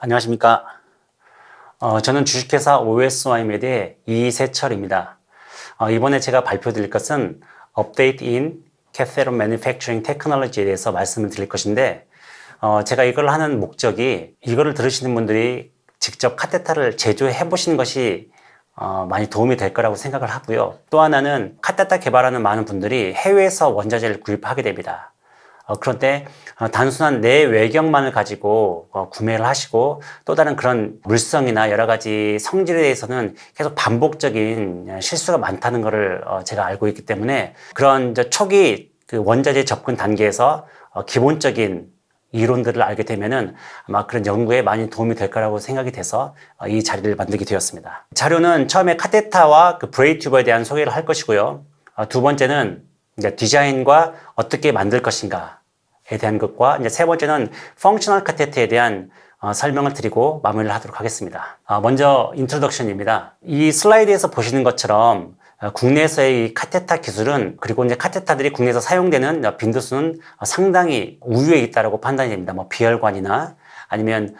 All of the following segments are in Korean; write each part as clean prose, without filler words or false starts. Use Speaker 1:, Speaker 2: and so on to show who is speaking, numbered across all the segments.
Speaker 1: 안녕하십니까. 저는 주식회사 OSYMed의 이세철입니다. 이번에 제가 발표드릴 것은 Update in Cathode Manufacturing Technology에 대해서 말씀을 드릴 것인데, 제가 이걸 하는 목적이 이거를 들으시는 분들이 직접 카테타를 제조해 보시는 것이 많이 도움이 될 거라고 생각을 하고요. 또 하나는 카테타 개발하는 많은 분들이 해외에서 원자재를 구입하게 됩니다. 그런데 단순한 내 외경만을 가지고 구매를 하시고 또 다른 그런 물성이나 여러 가지 성질에 대해서는 계속 반복적인 실수가 많다는 것을 제가 알고 있기 때문에 그런 초기 그 원자재 접근 단계에서 기본적인 이론들을 알게 되면은 아마 그런 연구에 많이 도움이 될 거라고 생각이 돼서 이 자리를 만들게 되었습니다. 자료는 처음에 카테타와 그 브레이 튜버에 대한 소개를 할 것이고요. 두 번째는 이제 디자인과 어떻게 만들 것인가에 대한 것과 이제 세 번째는 펑셔널 카테터에 대한 설명을 드리고 마무리를 하도록 하겠습니다. 먼저 인트로덕션입니다. 이 슬라이드에서 보시는 것처럼 국내에서의 이 카테타 기술은 그리고 이제 카테타들이 국내에서 사용되는 빈도수는 상당히 우위에 있다고 판단이 됩니다. 뭐 비혈관이나 아니면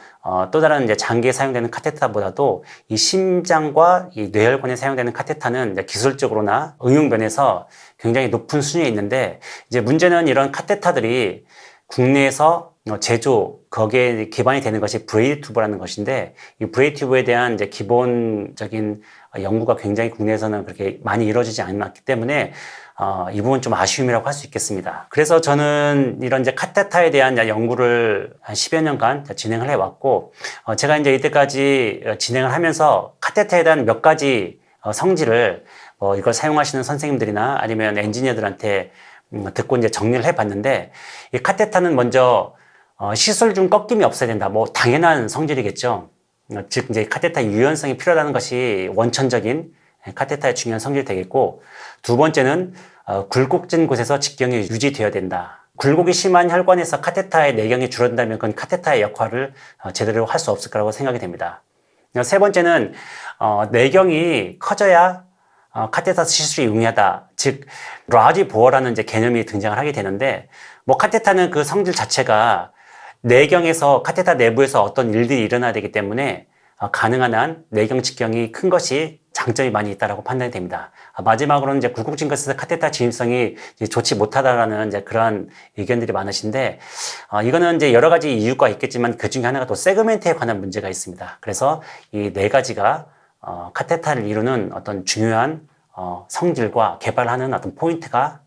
Speaker 1: 또 다른 이제 장기에 사용되는 카테타보다도 이 심장과 이 뇌혈관에 사용되는 카테타는 이제 기술적으로나 응용 면에서 굉장히 높은 순위에 있는데, 이제 문제는 이런 카테타들이 국내에서 제조, 거기에 기반이 되는 것이 브레이드 튜브라는 것인데, 이 브레이드 튜브에 대한 이제 기본적인 연구가 굉장히 국내에서는 그렇게 많이 이루어지지 않았기 때문에 이 부분 좀 아쉬움이라고 할 수 있겠습니다. 그래서 저는 이런 이제 카테타에 대한 연구를 한 10여 년간 진행을 해왔고, 제가 이제 이때까지 진행을 하면서 카테타에 대한 몇 가지 성질을 이걸 사용하시는 선생님들이나 아니면 엔지니어들한테 듣고 이제 정리를 해봤는데, 이 카테타는 먼저 시술 중 꺾임이 없어야 된다. 뭐 당연한 성질이겠죠. 즉 이제 카테타 유연성이 필요하다는 것이 원천적인 카테타의 중요한 성질이 되겠고, 두 번째는 굴곡진 곳에서 직경이 유지되어야 된다. 굴곡이 심한 혈관에서 카테타의 내경이 줄어든다면 그건 카테타의 역할을 제대로 할 수 없을 거라고 생각이 됩니다. 세 번째는 내경이 커져야 카테타 시술이 용이하다. 즉 라지 보어라는 이제 개념이 등장을 하게 되는데, 뭐 카테타는 그 성질 자체가 내경에서 카테타 내부에서 어떤 일들이 일어나야 되기 때문에 가능한 한 내경 직경이 큰 것이 장점이 많이 있다라고 판단이 됩니다. 마지막으로는 이제 굴곡진 것에서 카테타 진입성이 좋지 못하다라는 이제 그런 의견들이 많으신데, 이거는 이제 여러 가지 이유가 있겠지만 그 중에 하나가 또 세그멘트에 관한 문제가 있습니다. 그래서 이 네 가지가 카테타를 이루는 어떤 중요한 성질과 개발하는 어떤 포인트가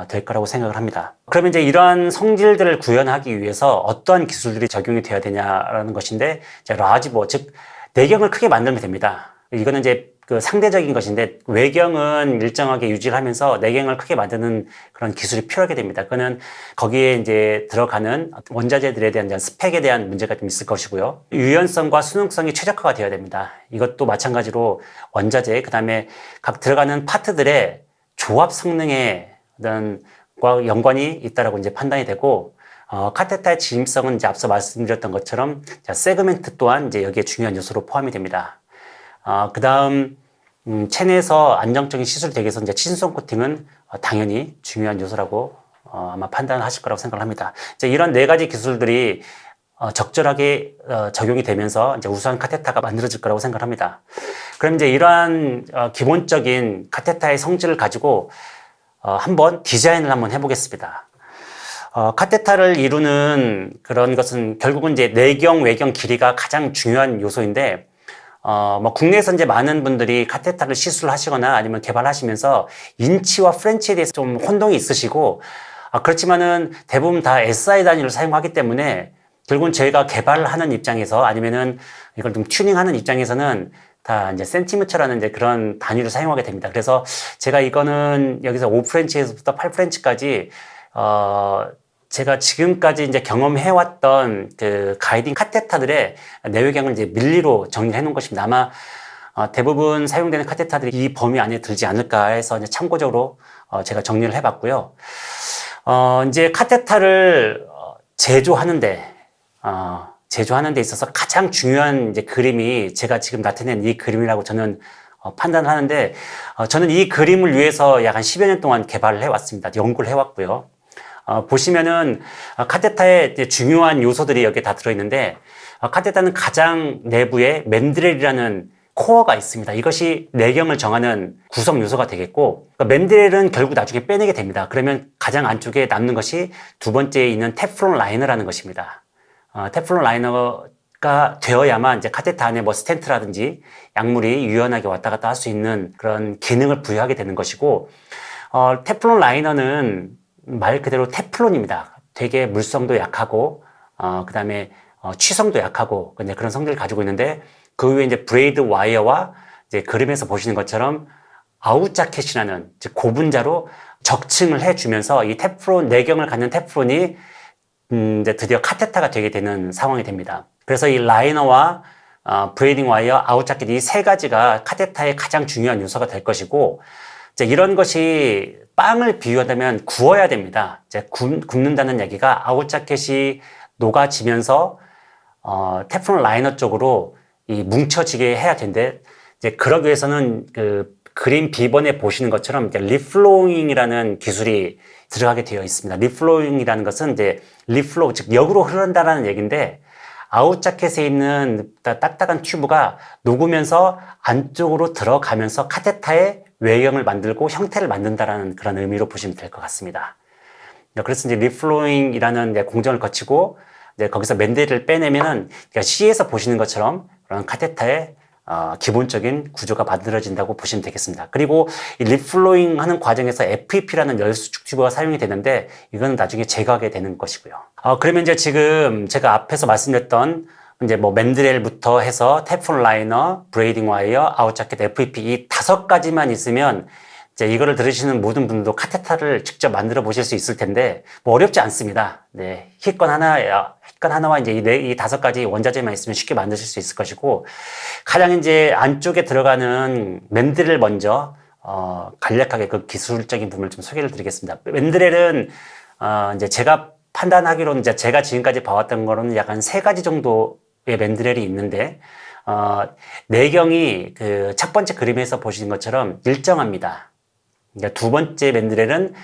Speaker 1: 될 거라고 생각을 합니다. 그러면 이제 이러한 성질들을 구현하기 위해서 어떠한 기술들이 적용이 되어야 되냐라는 것인데, 이제 라지보, 즉 내경을 크게 만들면 됩니다. 이거는 이제 그 상대적인 것인데, 외경은 일정하게 유지를 하면서 내경을 크게 만드는 그런 기술이 필요하게 됩니다. 그거는 거기에 이제 들어가는 원자재들에 대한 스펙에 대한 문제가 좀 있을 것이고요. 유연성과 수능성이 최적화가 되어야 됩니다. 이것도 마찬가지로 원자재, 그 다음에 각 들어가는 파트들의 조합 성능에 어떤 과 연관이 있다라고 이제 판단이 되고, 카테타의 진입성은 이제 앞서 말씀드렸던 것처럼 세그멘트 또한 이제 여기에 중요한 요소로 포함이 됩니다. 그 다음, 체내에서 안정적인 시술이 되기 위해서 이제 친손 코팅은 당연히 중요한 요소라고 아마 판단을 하실 거라고 생각을 합니다. 이제 이런 네 가지 기술들이 적절하게 적용이 되면서 이제 우수한 카테타가 만들어질 거라고 생각을 합니다. 그럼 이제 이러한 기본적인 카테타의 성질을 가지고 한번 디자인을 한번 해보겠습니다. 카테타를 이루는 그런 것은 결국은 이제 내경, 외경 길이가 가장 중요한 요소인데, 뭐 국내에서 이제 많은 분들이 카테타를 시술하시거나 아니면 개발하시면서 인치와 프렌치에 대해서 좀 혼동이 있으시고, 그렇지만은 대부분 다 SI 단위를 사용하기 때문에 결국은 저희가 개발을 하는 입장에서 아니면은 이걸 좀 튜닝하는 입장에서는 다 이제 센티미터라는 이제 그런 단위를 사용하게 됩니다. 그래서 제가 이거는 여기서 5프렌치에서부터 8프렌치까지 제가 지금까지 이제 경험해왔던 그 가이딩 카테타들의 내외경을 이제 밀리로 정리해 놓은 것입니다. 아마 대부분 사용되는 카테타들이 이 범위 안에 들지 않을까 해서 이제 참고적으로 제가 정리를 해봤고요. 이제 카테타를 제조하는 데 있어서 가장 중요한 이제 그림이 제가 지금 나타낸 이 그림이라고 저는 판단을 하는데, 저는 이 그림을 위해서 약 한 10여 년 동안 개발을 해왔습니다. 연구를 해왔고요. 보시면은 카테타의 중요한 요소들이 여기에 다 들어있는데, 카테타는 가장 내부에 맨드렐이라는 코어가 있습니다. 이것이 내경을 정하는 구성 요소가 되겠고, 그러니까 맨드렐은 결국 나중에 빼내게 됩니다. 그러면 가장 안쪽에 남는 것이 두 번째에 있는 테플론 라이너라는 것입니다. 테플론 라이너가 되어야만 이제 카테타 안에 뭐 스텐트라든지 약물이 유연하게 왔다 갔다 할 수 있는 그런 기능을 부여하게 되는 것이고, 테플론 라이너는 말 그대로 테플론입니다. 되게 물성도 약하고, 그 다음에 취성도 약하고, 그런 성질을 가지고 있는데, 그 위에 이제 브레이드 와이어와 이제 그림에서 보시는 것처럼 아웃자켓이라는 고분자로 적층을 해주면서 이 테플론, 내경을 갖는 테플론이 이제 드디어 카테타가 되게 되는 상황이 됩니다. 그래서 이 라이너와 브레이딩 와이어, 아웃자켓 이 세 가지가 카테타의 가장 중요한 요소가 될 것이고, 이제 이런 것이 빵을 비유하자면 구워야 됩니다. 이제 굽는다는 얘기가 아웃자켓이 녹아지면서 테플론 라이너 쪽으로 이 뭉쳐지게 해야 되는데, 이제 그러기 위해서는 그 그림 B번에 보시는 것처럼 리플로잉이라는 기술이 들어가게 되어 있습니다. 리플로잉이라는 것은 이제 리플로우, 즉 역으로 흐른다라는 얘기인데, 아웃자켓에 있는 딱딱한 튜브가 녹으면서 안쪽으로 들어가면서 카테타의 외경을 만들고 형태를 만든다라는 그런 의미로 보시면 될 것 같습니다. 그래서 이제 리플로잉이라는 공정을 거치고 이제 거기서 맨드렐을 빼내면은 C에서 보시는 것처럼 그런 카테타의 기본적인 구조가 만들어진다고 보시면 되겠습니다. 그리고 이 리플로잉 하는 과정에서 FEP라는 열수축 튜브가 사용이 되는데, 이거는 나중에 제거하게 되는 것이고요. 그러면 이제 지금 제가 앞에서 말씀드렸던 이제 뭐 맨드렐부터 해서 테플론 라이너, 브레이딩 와이어, 아웃자켓, FEP 이 5가지만 있으면 이제 이거를 들으시는 모든 분들도 카테타를 직접 만들어 보실 수 있을 텐데, 뭐 어렵지 않습니다. 네. hit건 하나와 이제 이 5가지 원자재만 있으면 쉽게 만드실 수 있을 것이고, 가장 이제 안쪽에 들어가는 맨드렐 먼저, 간략하게 그 기술적인 부분을 좀 소개를 드리겠습니다. 맨드렐은, 이제 제가 판단하기로는 이제 제가 지금까지 봐왔던 거로는 약간 3가지 정도의 맨드렐이 있는데, 내경이 그 첫 번째 그림에서 보시는 것처럼 일정합니다. 그러니까 두 번째 맨드렐은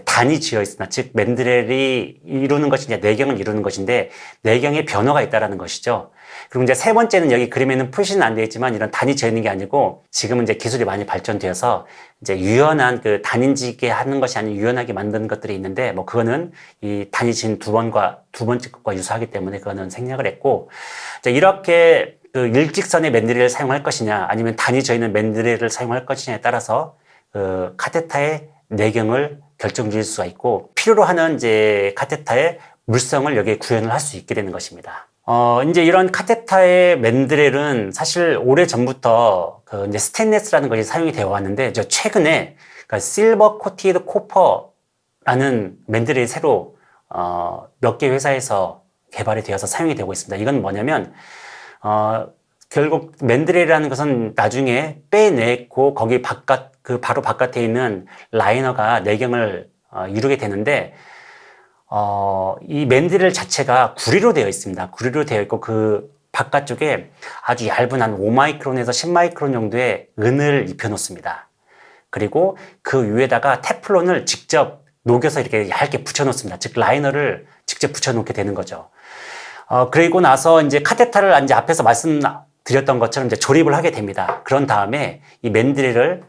Speaker 1: 단이 지어 있으나, 즉 맨드렐이 이루는 것이 이제 내경을 이루는 것인데, 내경에 변화가 있다라는 것이죠. 그리고 이제 세 번째는 여기 그림에는 표시는 안 되어 있지만 이런 단이 지어 있는 게 아니고, 지금은 이제 기술이 많이 발전되어서 이제 유연한 그 단인지게 하는 것이 아닌 유연하게 만드는 것들이 있는데, 뭐 그거는 이 단이 지은 두 번째 것과 유사하기 때문에 그거는 생략을 했고, 이렇게 그 일직선의 맨드렐을 사용할 것이냐, 아니면 단이 지어 있는 맨드렐을 사용할 것이냐에 따라서 그 카테타의 내경을 결정지을 수가 있고, 필요로 하는 이제 카테타의 물성을 여기에 구현을 할 수 있게 되는 것입니다. 이제 이런 카테타의 맨드렐은 사실 오래 전부터 그 이제 스테인레스라는 것이 사용이 되어 왔는데, 최근에 그러니까 실버 코티드 코퍼라는 맨드렐이 새로 몇 개 회사에서 개발이 되어서 사용이 되고 있습니다. 이건 뭐냐면 결국 맨드렐이라는 것은 나중에 빼내고 거기 바로 바깥에 있는 라이너가 내경을 이루게 되는데, 이 맨드렐 자체가 구리로 되어 있습니다. 구리로 되어 있고 그 바깥쪽에 아주 얇은 한 5마이크론에서 10마이크론 정도의 은을 입혀놓습니다. 그리고 그 위에다가 테플론을 직접 녹여서 이렇게 얇게 붙여놓습니다. 즉 라이너를 직접 붙여놓게 되는 거죠. 그리고 나서 이제 카테타를 이제 앞에서 말씀드렸던 것처럼 이제 조립을 하게 됩니다. 그런 다음에 이 맨드렐을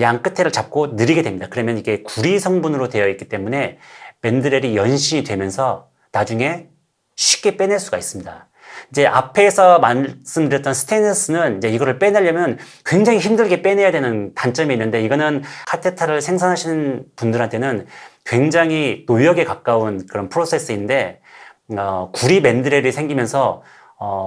Speaker 1: 양 끝에를 잡고 늘리게 됩니다. 그러면 이게 구리 성분으로 되어 있기 때문에 맨드렐이 연신이 되면서 나중에 쉽게 빼낼 수가 있습니다. 이제 앞에서 말씀드렸던 스테인리스는 이제 이거를 빼내려면 굉장히 힘들게 빼내야 되는 단점이 있는데, 이거는 카테타를 생산하시는 분들한테는 굉장히 노역에 가까운 그런 프로세스인데, 구리 맨드렐이 생기면서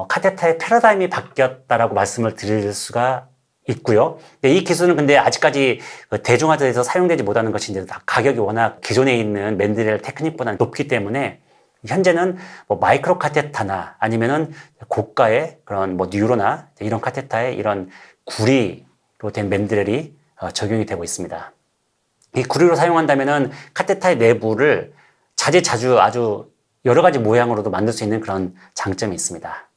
Speaker 1: 카테타의 패러다임이 바뀌었다라고 말씀을 드릴 수가 있고요. 이 기술은 근데 아직까지 대중화돼서 사용되지 못하는 것이 이제 가격이 워낙 기존에 있는 맨드렐 테크닉보다는 높기 때문에, 현재는 뭐 마이크로 카테타나 아니면은 고가의 그런 뭐 뉴로나 이런 카테타에 이런 구리로 된 맨드렐이 적용이 되고 있습니다. 이 구리로 사용한다면은 카테타의 내부를 자재자주 아주 여러 가지 모양으로도 만들 수 있는 그런 장점이 있습니다.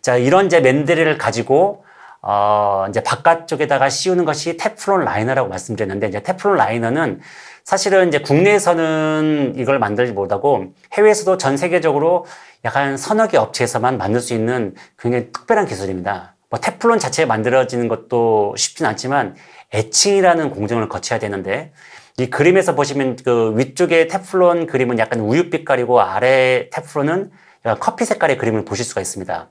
Speaker 1: 자, 이런 이제 맨드렐을 가지고 이제 바깥쪽에다가 씌우는 것이 테플론 라이너라고 말씀드렸는데, 이제 테플론 라이너는 사실은 이제 국내에서는 이걸 만들지 못하고 해외에서도 전 세계적으로 약간 서너 개 업체에서만 만들 수 있는 굉장히 특별한 기술입니다. 뭐 테플론 자체에 만들어지는 것도 쉽진 않지만 에칭이라는 공정을 거쳐야 되는데, 이 그림에서 보시면 그 위쪽에 테플론 그림은 약간 우유 빛깔이고 아래 테플론은 약간 커피 색깔의 그림을 보실 수가 있습니다.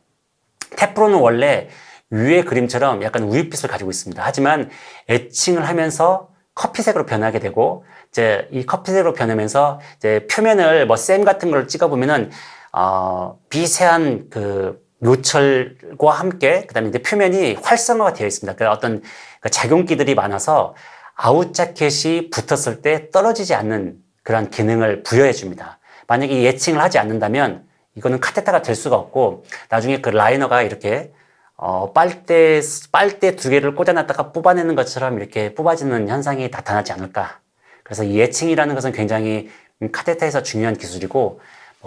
Speaker 1: 테플론은 원래 위의 그림처럼 약간 우유빛을 가지고 있습니다. 하지만 에칭을 하면서 커피색으로 변하게 되고, 이제 이 커피색으로 변하면서 이제 표면을 뭐 쌤 같은 걸 찍어보면은, 미세한 그 요철과 함께, 그 다음에 이제 표면이 활성화가 되어 있습니다. 그 어떤 그 작용기들이 많아서 아웃자켓이 붙었을 때 떨어지지 않는 그런 기능을 부여해 줍니다. 만약에 이 에칭을 하지 않는다면 이거는 카테타가 될 수가 없고, 나중에 그 라이너가 이렇게 빨대 두 개를 꽂아놨다가 뽑아내는 것처럼 이렇게 뽑아지는 현상이 나타나지 않을까. 그래서 이 에칭이라는 것은 굉장히 카테타에서 중요한 기술이고,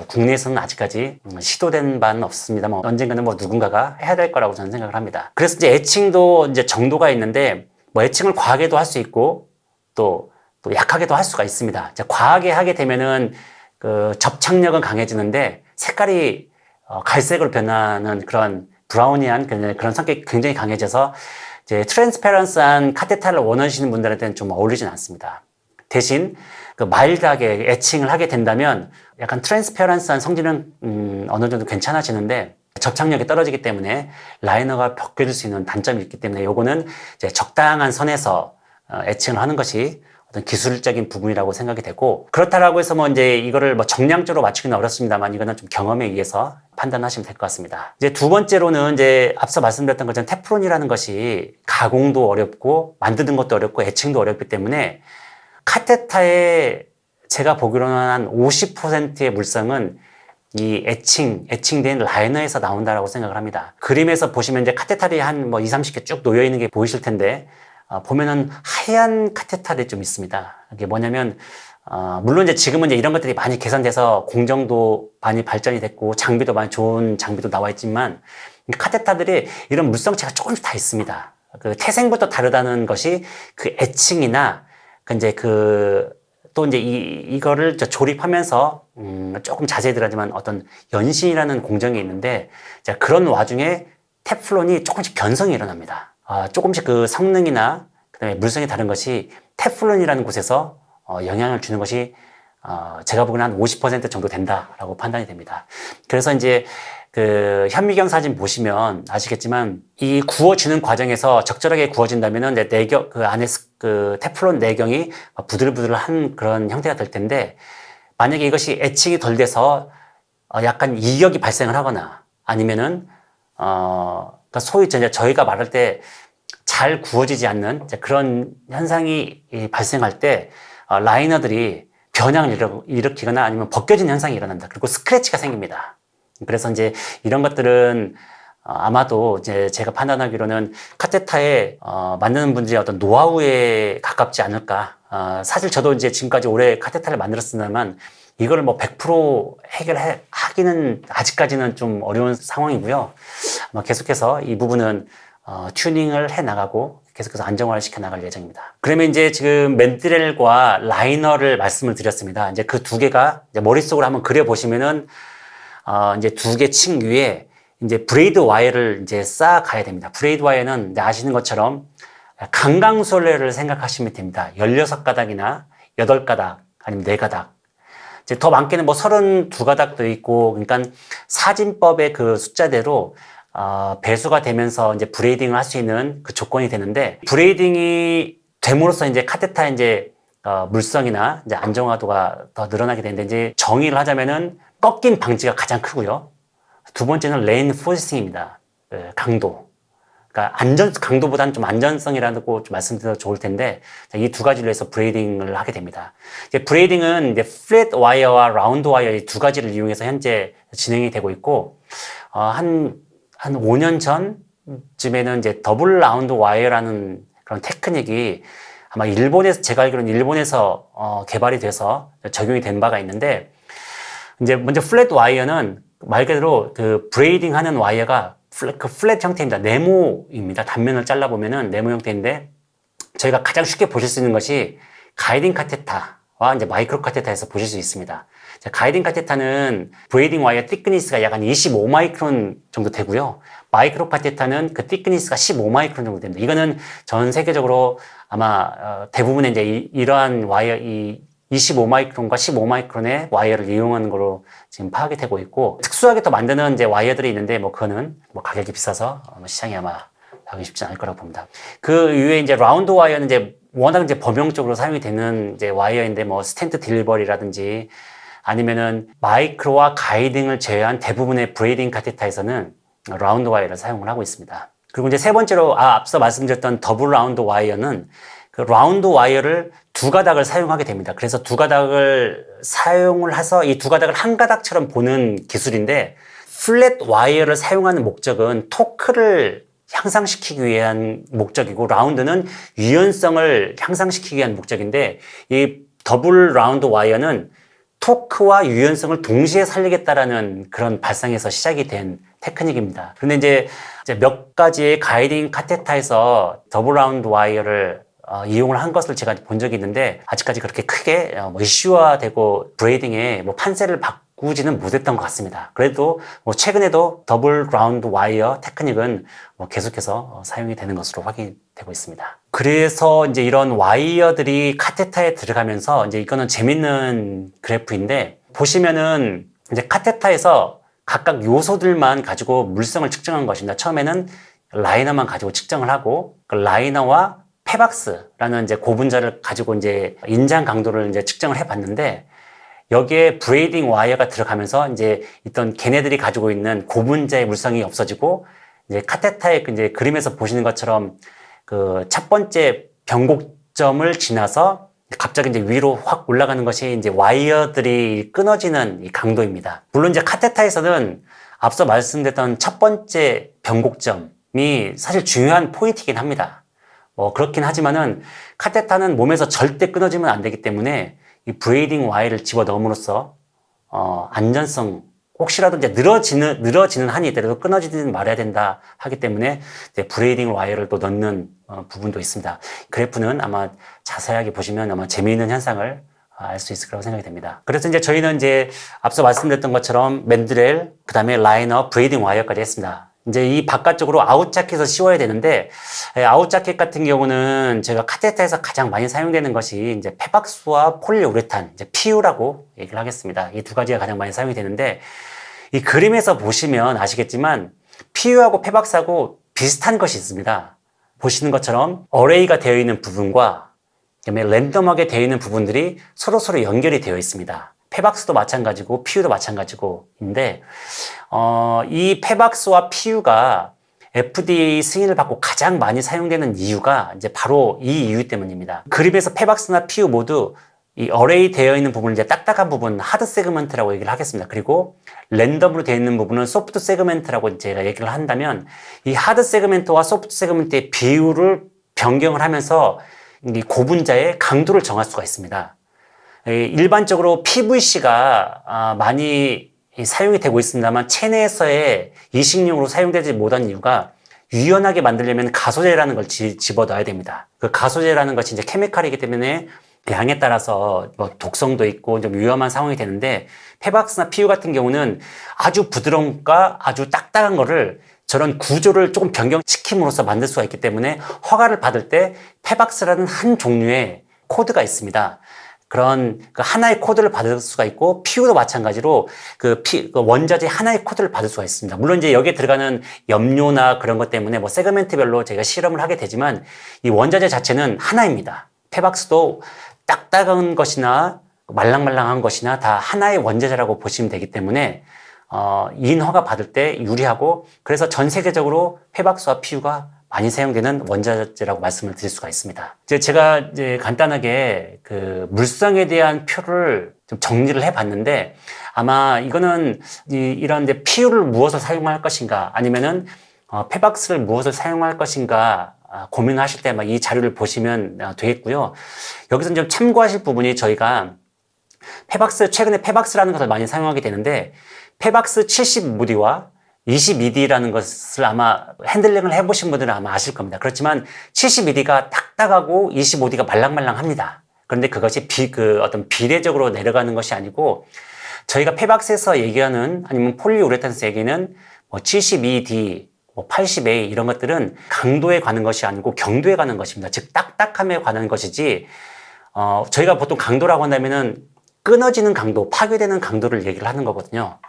Speaker 1: 국내에서는 아직까지 시도된 바는 없습니다. 언젠가는 누군가가 해야 될 거라고 저는 생각을 합니다. 그래서 이제 에칭도 이제 정도가 있는데, 에칭을 과하게도 할 수 있고, 또 약하게도 할 수가 있습니다. 이제 과하게 하게 되면은 그 접착력은 강해지는데, 색깔이 갈색으로 변하는 그런 브라우니한 그런 성격이 굉장히 강해져서 이제 트랜스페런스한 카테타를 원하시는 분들한테는 좀 어울리진 않습니다. 대신 그 마일드하게 에칭을 하게 된다면 약간 트랜스페런스한 성질은 어느 정도 괜찮아지는데 접착력이 떨어지기 때문에 라이너가 벗겨질 수 있는 단점이 있기 때문에 요거는 이제 적당한 선에서 에칭을 하는 것이 어떤 기술적인 부분이라고 생각이 되고, 그렇다라고 해서 이제 이거를 정량적으로 맞추기는 어렵습니다만 이거는 좀 경험에 의해서 판단하시면 될 것 같습니다. 이제 두 번째로는 이제 앞서 말씀드렸던 것처럼 테플론이라는 것이 가공도 어렵고 만드는 것도 어렵고 에칭도 어렵기 때문에 카테타에 제가 보기로는 한 50%의 물성은 이 에칭된 라이너에서 나온다라고 생각을 합니다. 그림에서 보시면 이제 카테탈이 한 20, 30개 쭉 놓여 있는 게 보이실 텐데, 보면은 하얀 카테탈이 좀 있습니다. 이게 뭐냐면, 물론 이제 지금은 이제 이런 것들이 많이 개선돼서 공정도 많이 발전이 됐고, 장비도 많이 좋은 장비도 나와 있지만, 카테탈들이 이런 물성체가 조금씩 다 있습니다. 그 태생부터 다르다는 것이 그 에칭이나, 또 이제 이거를 조립하면서, 조금 자세히 들어가지만 어떤 연신이라는 공정이 있는데, 그런 와중에 테플론이 조금씩 변성이 일어납니다. 조금씩 그 성능이나 그다음에 물성이 다른 것이 테플론이라는 곳에서 영향을 주는 것이 제가 보기에는 한 50% 정도 된다라고 판단이 됩니다. 그래서 이제 그 현미경 사진 보시면 아시겠지만 이 구워지는 과정에서 적절하게 구워진다면은 내경 그 안에 그 테플론 내경이 부들부들한 그런 형태가 될 텐데, 만약에 이것이 에칭이 덜 돼서 약간 이격이 발생을 하거나 아니면은 그러니까 소위 이제 저희가 말할 때 잘 구워지지 않는 그런 현상이 발생할 때 라이너들이 변형을 일으키거나 아니면 벗겨진 현상이 일어납니다. 그리고 스크래치가 생깁니다. 그래서 이제 이런 것들은 아마도 이제 제가 판단하기로는 카테타에 만드는 분들의 어떤 노하우에 가깝지 않을까. 사실 저도 이제 지금까지 올해 카테타를 만들었습니다만 이거를 100% 해결하기는 아직까지는 좀 어려운 상황이고요. 계속해서 이 부분은 튜닝을 해 나가고 계속해서 안정화를 시켜 나갈 예정입니다. 그러면 이제 지금 맨드렐과 라이너를 말씀을 드렸습니다. 이제 그 두 개가 이제 머릿속으로 한번 그려보시면은 이제 두 개 층 위에 이제 브레이드 와이어를 이제 쌓아 가야 됩니다. 브레이드 와이어는 이제 아시는 것처럼 강강술래를 생각하시면 됩니다. 16가닥이나 8가닥 아니면 4가닥. 이제 더 많게는 32가닥도 있고, 그러니까 사진법의 그 숫자대로 배수가 되면서 이제 브레이딩을 할 수 있는 그 조건이 되는데, 브레이딩이 됨으로써 이제 카테타 이제 물성이나 이제 안정화도가 더 늘어나게 되는데, 이제 정의를 하자면은 꺾인 방지가 가장 크고요. 두 번째는 레인포스팅입니다. 강도. 그러니까 강도보다는 좀 안전성이라고 좀 말씀드려도 좋을 텐데, 이 두 가지로 해서 브레이딩을 하게 됩니다. 이제 브레이딩은 이제 플랫 와이어와 라운드 와이어 이 두 가지를 이용해서 현재 진행이 되고 있고, 한 5년 전쯤에는 이제 더블 라운드 와이어라는 그런 테크닉이 아마 제가 알기로는 일본에서 개발이 돼서 적용이 된 바가 있는데, 이제 먼저 플랫 와이어는 말 그대로 그 브레이딩 하는 와이어가 플랫 형태입니다. 네모입니다. 단면을 잘라보면은 네모 형태인데, 저희가 가장 쉽게 보실 수 있는 것이 가이딩 카테타와 이제 마이크로 카테타에서 보실 수 있습니다. 가이딩 카테타는 브레이딩 와이어 thickness가 약 한 25 마이크론 정도 되고요. 마이크로 카테타는 그 thickness가 15 마이크론 정도 됩니다. 이거는 전 세계적으로 아마 대부분의 이제 이러한 와이어, 이 25 마이크론과 15 마이크론의 와이어를 이용하는 걸로 지금 파악이 되고 있고, 특수하게 또 만드는 이제 와이어들이 있는데, 뭐 그거는 뭐 가격이 비싸서 시장에 아마 나가기 쉽지 않을 거라고 봅니다. 그 이후에 이제 라운드 와이어는 이제 워낙 이제 범용적으로 사용이 되는 이제 와이어인데, 뭐 스탠드 딜버리라든지 아니면은 마이크로와 가이딩을 제외한 대부분의 브레이딩 카테타에서는 라운드 와이어를 사용을 하고 있습니다. 그리고 이제 세 번째로 앞서 말씀드렸던 더블 라운드 와이어는 그 라운드 와이어를 두 가닥을 사용하게 됩니다. 그래서 두 가닥을 사용을 해서 이 두 가닥을 한 가닥처럼 보는 기술인데, 플랫 와이어를 사용하는 목적은 토크를 향상시키기 위한 목적이고, 라운드는 유연성을 향상시키기 위한 목적인데, 이 더블 라운드 와이어는 토크와 유연성을 동시에 살리겠다라는 그런 발상에서 시작이 된 테크닉입니다. 그런데 이제 몇 가지의 가이딩 카테타에서 더블 라운드 와이어를 이용을 한 것을 제가 본 적이 있는데, 아직까지 그렇게 크게 이슈화되고 브레이딩에 판세를 바꾸지는 못했던 것 같습니다. 그래도 최근에도 더블 라운드 와이어 테크닉은 계속해서 사용이 되는 것으로 확인되고 있습니다. 그래서 이제 이런 와이어들이 카테타에 들어가면서, 이제 이거는 재밌는 그래프인데, 보시면은 이제 카테타에서 각각 요소들만 가지고 물성을 측정한 것입니다. 처음에는 라이너만 가지고 측정을 하고, 그 라이너와 페박스라는 이제 고분자를 가지고 이제 인장 강도를 이제 측정을 해봤는데, 여기에 브레이딩 와이어가 들어가면서 이제 있던 걔네들이 가지고 있는 고분자의 물성이 없어지고, 이제 카테타의 이제 그림에서 보시는 것처럼 그 첫 번째 변곡점을 지나서 갑자기 이제 위로 확 올라가는 것이 이제 와이어들이 끊어지는 이 강도입니다. 물론 이제 카테타에서는 앞서 말씀드렸던 첫 번째 변곡점이 사실 중요한 포인트이긴 합니다. 그렇긴 하지만은 카테타는 몸에서 절대 끊어지면 안 되기 때문에 이 브레이딩 와이어를 집어 넣음으로써 안전성, 혹시라도 이제 늘어지는 한이 있더라도 끊어지지는 말아야 된다 하기 때문에 이제 브레이딩 와이어를 또 넣는 부분도 있습니다. 그래프는 아마 자세하게 보시면 아마 재미있는 현상을 알 수 있을 거라고 생각이 됩니다. 그래서 이제 저희는 이제 앞서 말씀드렸던 것처럼 맨드렐, 그 다음에 라이너, 브레이딩 와이어까지 했습니다. 이제 이 바깥쪽으로 아웃 자켓을 씌워야 되는데, 아웃 자켓 같은 경우는 제가 카테타에서 가장 많이 사용되는 것이 이제 페박스와 폴리우레탄, 이제 PU라고 얘기를 하겠습니다. 이 두 가지가 가장 많이 사용이 되는데, 이 그림에서 보시면 아시겠지만 PU하고 페박스하고 비슷한 것이 있습니다. 보시는 것처럼 어레이가 되어 있는 부분과 그다음에 랜덤하게 되어 있는 부분들이 서로 연결이 되어 있습니다. 페박스도 마찬가지고 PU도 마찬가지고인데, 이 페박스와 PU가 FDA 승인을 받고 가장 많이 사용되는 이유가 이제 바로 이 이유 때문입니다. 그립에서 페박스나 PU 모두 이 어레이 되어 있는 부분을 이제 딱딱한 부분, 하드 세그먼트라고 얘기를 하겠습니다. 그리고 랜덤으로 되어 있는 부분은 소프트 세그먼트라고 제가 얘기를 한다면, 이 하드 세그먼트와 소프트 세그먼트의 비율을 변경을 하면서 이 고분자의 강도를 정할 수가 있습니다. 일반적으로 PVC가 많이 사용이 되고 있습니다만, 체내에서의 이식용으로 사용되지 못한 이유가, 유연하게 만들려면 가소제라는 걸 집어넣어야 됩니다. 그 가소제라는 것이 이제 케미칼이기 때문에 양에 따라서 독성도 있고 좀 위험한 상황이 되는데, 페박스나 PU 같은 경우는 아주 부드러움과 아주 딱딱한 거를 저런 구조를 조금 변경시킴으로써 만들 수가 있기 때문에, 허가를 받을 때 페박스라는 한 종류의 코드가 있습니다. 그런 그 하나의 코드를 받을 수가 있고, PU도 마찬가지로 그 원자재 하나의 코드를 받을 수가 있습니다. 물론 이제 여기에 들어가는 염료나 그런 것 때문에 세그멘트별로 저희가 실험을 하게 되지만, 이 원자재 자체는 하나입니다. 페박스도 딱딱한 것이나 말랑말랑한 것이나 다 하나의 원자재라고 보시면 되기 때문에 인허가 받을 때 유리하고, 그래서 전 세계적으로 페박스와 PU가 많이 사용되는 원자재라고 말씀을 드릴 수가 있습니다. 제가 간단하게 그 물성에 대한 표를 좀 정리를 해봤는데, 아마 이거는 이런 PU를 무엇을 사용할 것인가, 아니면은 페박스를 무엇을 사용할 것인가 고민하실 때 이 자료를 보시면 되겠고요. 여기서 좀 참고하실 부분이, 저희가 최근에 페박스라는 것을 많이 사용하게 되는데, 페박스 70무디와 22D라는 것을 아마 핸들링을 해보신 분들은 아마 아실 겁니다. 그렇지만 72D가 딱딱하고 25D가 말랑말랑합니다. 그런데 그것이 어떤 비례적으로 내려가는 것이 아니고 저희가 폐박스에서 얘기하는 아니면 폴리우레탄스 얘기는 뭐 72D, 뭐 80A 이런 것들은 강도에 관한 것이 아니고 경도에 관한 것입니다. 즉 딱딱함에 관한 것이지 저희가 보통 강도라고 한다면은 끊어지는 강도, 파괴되는 강도를 얘기를 하는 거거든요.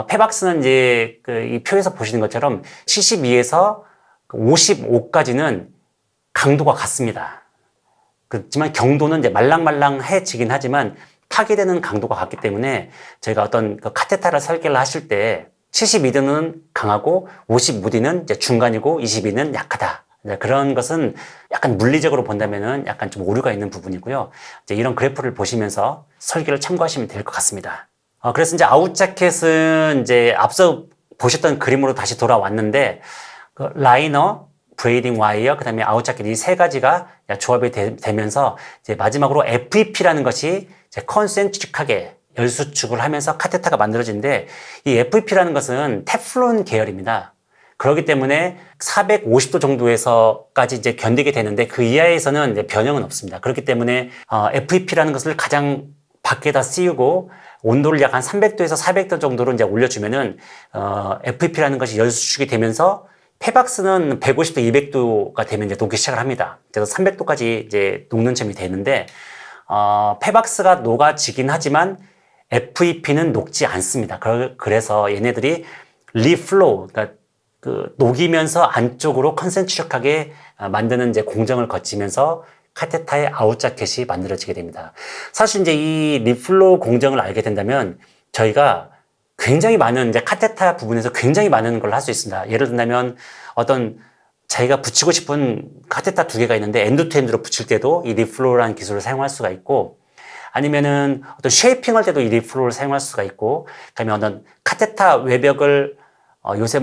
Speaker 1: 폐박스는 이제 이 표에서 보시는 것처럼 72에서 55까지는 강도가 같습니다. 그렇지만 경도는 이제 말랑말랑해지긴 하지만 파괴되는 강도가 같기 때문에 저희가 어떤 카테타를 설계를 하실 때 72D는 강하고 55D는 이제 중간이고 22는 약하다. 그런 것은 약간 물리적으로 본다면은 약간 좀 오류가 있는 부분이고요. 이제 이런 그래프를 보시면서 설계를 참고하시면 될 것 같습니다. 그래서 이제 아웃자켓은 이제 앞서 보셨던 그림으로 다시 돌아왔는데, 라이너, 브레이딩 와이어, 그 다음에 아웃자켓 이 세 가지가 조합이 되면서 이제 마지막으로 FEP라는 것이 이제 컨센트릭하게 열수축을 하면서 카테타가 만들어지는데, 이 FEP라는 것은 테플론 계열입니다. 그렇기 때문에 450도 정도에서까지 이제 견디게 되는데 그 이하에서는 이제 변형은 없습니다. 그렇기 때문에 FEP라는 것을 가장 밖에다 씌우고 온도를 약 한 300도에서 400도 정도로 이제 올려주면은 FEP라는 것이 열수축이 되면서 폐박스는 150도, 200도가 되면 이제 녹기 시작을 합니다. 그래서 300도까지 이제 녹는 셈이 되는데 폐박스가 녹아지긴 하지만 FEP는 녹지 않습니다. 그래서 얘네들이 리플로우, 그러니까 녹이면서 안쪽으로 컨센트릭하게 만드는 이제 공정을 거치면서 카테타의 아웃자켓이 만들어지게 됩니다. 사실 이제 이 리플로우 공정을 알게 된다면 저희가 굉장히 많은 이제 카테타 부분에서 굉장히 많은 걸 할 수 있습니다. 예를 든다면 어떤 자기가 붙이고 싶은 카테타 두 개가 있는데 엔드 투 엔드로 붙일 때도 이 리플로우라는 기술을 사용할 수가 있고 아니면은 어떤 쉐이핑 할 때도 이 리플로우를 사용할 수가 있고 그다음에 어떤 카테타 외벽을 요새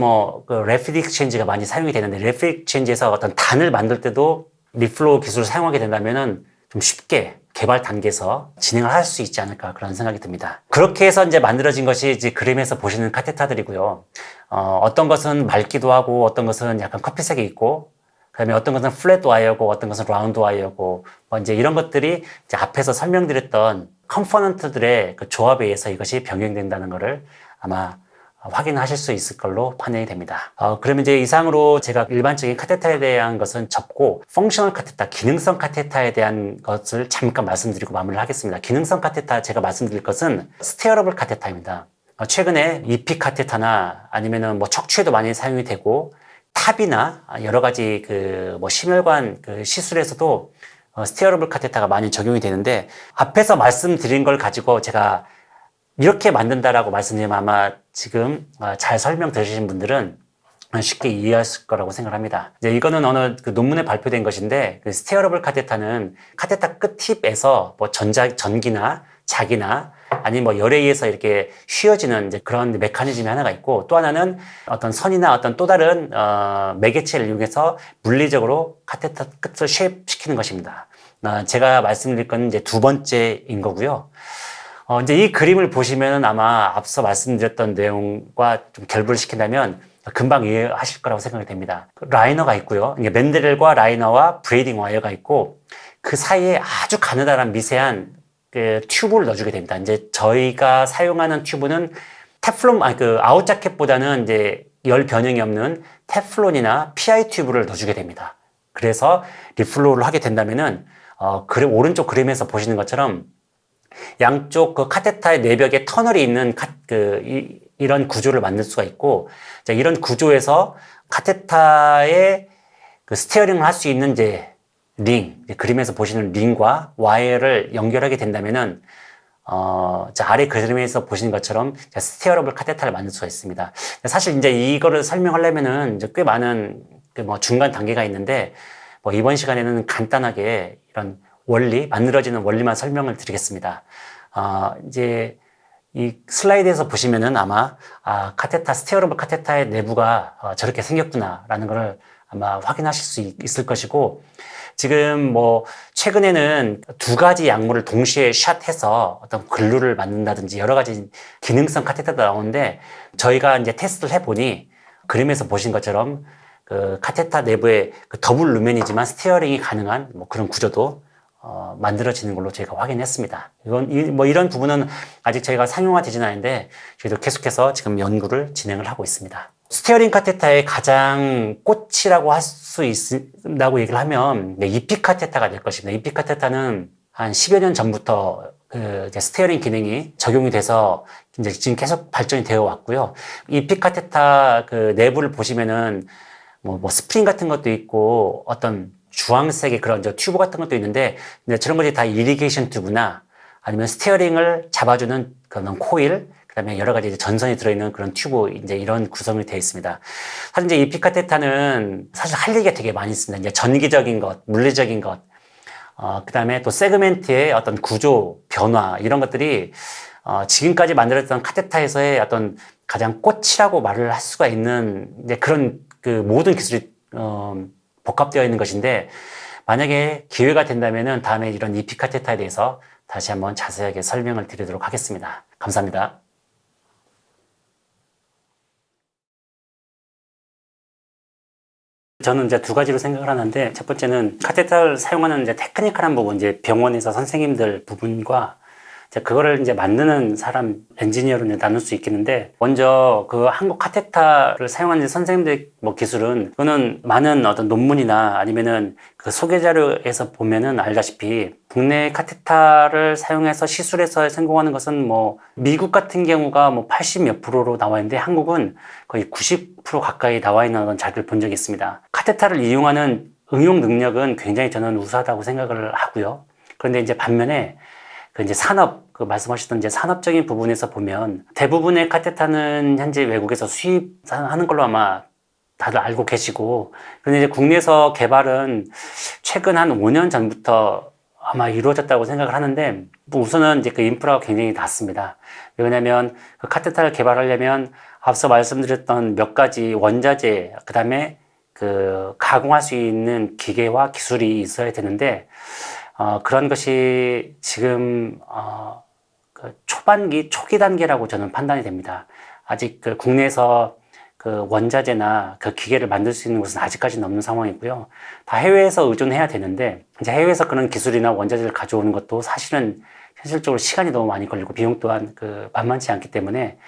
Speaker 1: 래피드 익스체인지가 많이 사용이 되는데 래피드 익스체인지에서 어떤 단을 만들 때도 리플로우 기술을 사용하게 된다면은 좀 쉽게 개발 단계에서 진행을 할 수 있지 않을까 그런 생각이 듭니다. 그렇게 해서 이제 만들어진 것이 이제 그림에서 보시는 카테타들이고요. 어떤 것은 맑기도 하고 어떤 것은 약간 커피색이 있고 그다음에 어떤 것은 플랫 와이어고 어떤 것은 라운드 와이어고 이제 이런 것들이 이제 앞에서 설명드렸던 컴포넌트들의 그 조합에 의해서 이것이 병행된다는 것을 아마 확인하실 수 있을 걸로 판단이 됩니다. 그러면 이제 이상으로 제가 일반적인 카테타에 대한 것은 접고 펑셔널 카테타, 기능성 카테타에 대한 것을 잠깐 말씀드리고 마무리를 하겠습니다. 기능성 카테타 제가 말씀드릴 것은 스테어러블 카테타입니다. 최근에 EP 카테타나 아니면은 척추에도 많이 사용이 되고 탑이나 여러 가지 심혈관 시술에서도 스테어러블 카테타가 많이 적용이 되는데 앞에서 말씀드린 걸 가지고 제가 이렇게 만든다라고 말씀드리면 아마 지금 잘 설명 들으신 분들은 쉽게 이해하실 거라고 생각합니다. 이제 이거는 어느 논문에 발표된 것인데 스테어러블 카테타는 카테타 끝팁에서 전기나 자기나 아니 열에 의해서 이렇게 휘어지는 이제 그런 메커니즘이 하나가 있고 또 하나는 어떤 선이나 어떤 또 다른 매개체를 이용해서 물리적으로 카테타 끝을 쉐입시키는 것입니다. 제가 말씀드릴 건 이제 두 번째인 거고요. 이제 이 그림을 보시면은 아마 앞서 말씀드렸던 내용과 좀 결부를 시킨다면 금방 이해하실 거라고 생각이 됩니다. 라이너가 있고요. 맨드렐과 라이너와 브레이딩 와이어가 있고 그 사이에 아주 가느다란 미세한 튜브를 넣어주게 됩니다. 이제 저희가 사용하는 튜브는 테플론, 아웃자켓보다는 이제 열 변형이 없는 테플론이나 PI 튜브를 넣어주게 됩니다. 그래서 리플로우를 하게 된다면은 오른쪽 그림에서 보시는 것처럼 양쪽 카테타의 내벽에 터널이 있는 이런 구조를 만들 수가 있고, 이런 구조에서 카테타의 스티어링을 할 수 있는 이제 그림에서 보시는 링과 와이어를 연결하게 된다면은, 아래 그림에서 보시는 것처럼 스티어러블 카테타를 만들 수가 있습니다. 사실 이제 이거를 설명하려면은 이제 꽤 많은 중간 단계가 있는데, 이번 시간에는 간단하게 이런 만들어지는 원리만 설명을 드리겠습니다. 이제 이 슬라이드에서 보시면은 아마, 스테어러블 카테타의 내부가 저렇게 생겼구나라는 걸 아마 확인하실 수 있을 것이고, 지금 뭐 최근에는 두 가지 약물을 동시에 샷해서 어떤 글루를 만든다든지 여러 가지 기능성 카테터가 나오는데, 저희가 이제 테스트를 해보니 그림에서 보신 것처럼 그 카테터 내부에 그 더블 루멘이지만 스티어링이 가능한 뭐 그런 구조도 만들어지는 걸로 제가 확인했습니다. 뭐 이런 부분은 아직 저희가 상용화되지는 않은데 저희도 계속해서 지금 연구를 진행을 하고 있습니다. 스티어링 카테터의 가장 꽃이라고 할 수 있다고 얘기를 하면 EP 카테터가 될 것입니다. EP 카테터는 한 10여 년 전부터 그 스티어링 기능이 적용이 돼서 이제 지금 계속 발전이 되어 왔고요. EP 카테터 그 내부를 보시면은 뭐 스프링 같은 것도 있고 어떤 주황색의 그런 튜브 같은 것도 있는데, 근데 저런 것이 다 이리게이션 튜브나 아니면 스티어링을 잡아주는 그런 코일, 그다음에 여러 가지 전선이 들어있는 그런 튜브, 이제 이런 구성이 되어 있습니다. 사실 이제 EP 카테터는 사실 할 얘기가 되게 많이 있습니다. 이제 전기적인 것, 물리적인 것, 그다음에 또 세그멘트의 어떤 구조 변화, 이런 것들이 지금까지 만들었던 카테터에서의 어떤 가장 꽃이라고 말을 할 수가 있는 이제 그런 그 모든 기술이 복합되어 있는 것인데, 만약에 기회가 된다면은 다음에 이런 EP 카테터에 대해서 다시 한번 자세하게 설명을 드리도록 하겠습니다. 감사합니다. 저는 이제 두 가지로 생각을 하는데, 첫 번째는 카테터를 사용하는 이제 테크니컬한 부분, 이제 병원에서 선생님들 부분과 그거를 이제 만드는 사람, 엔지니어로 이제 나눌 수 있겠는데, 먼저 그 한국 카테터를 사용하는 선생님들 뭐 기술은, 그거는 많은 어떤 논문이나 아니면은 그 소개 자료에서 보면은 알다시피 국내 카테터를 사용해서 시술에서 성공하는 것은 뭐 미국 같은 경우가 뭐 80 몇 프로로 나와 있는데, 한국은 거의 90% 가까이 나와 있는 어떤 자료를 본 적이 있습니다. 카테터를 이용하는 응용 능력은 굉장히 저는 우수하다고 생각을 하고요. 그런데 이제 반면에 그 이제 산업, 그 말씀하셨던 이제 산업적인 부분에서 보면 대부분의 카테터는 현재 외국에서 수입하는 걸로 아마 다들 알고 계시고, 그런데 이제 국내에서 개발은 최근 한 5년 전부터 아마 이루어졌다고 생각을 하는데, 뭐 우선은 이제 그 인프라가 굉장히 낮습니다. 왜냐면 그 카테터를 개발하려면 앞서 말씀드렸던 몇 가지 원자재, 그 다음에 그 가공할 수 있는 기계와 기술이 있어야 되는데, 그런 것이 지금 그 초기 단계라고 저는 판단이 됩니다. 아직 그 국내에서 그 원자재나 그 기계를 만들 수 있는 곳은 아직까지는 없는 상황이고요. 다 해외에서 의존해야 되는데, 이제 해외에서 그런 기술이나 원자재를 가져오는 것도 사실은 현실적으로 시간이 너무 많이 걸리고 비용 또한 그 만만치 않기 때문에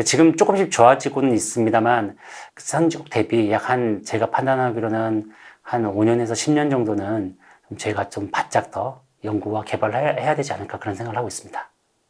Speaker 1: 지금 조금씩 좋아지고는 있습니다만, 선진국 대비 제가 판단하기로는 한 5년에서 10년 정도는 제가 좀 바짝 더 연구와 개발을 해야 되지 않을까, 그런 생각을 하고 있습니다.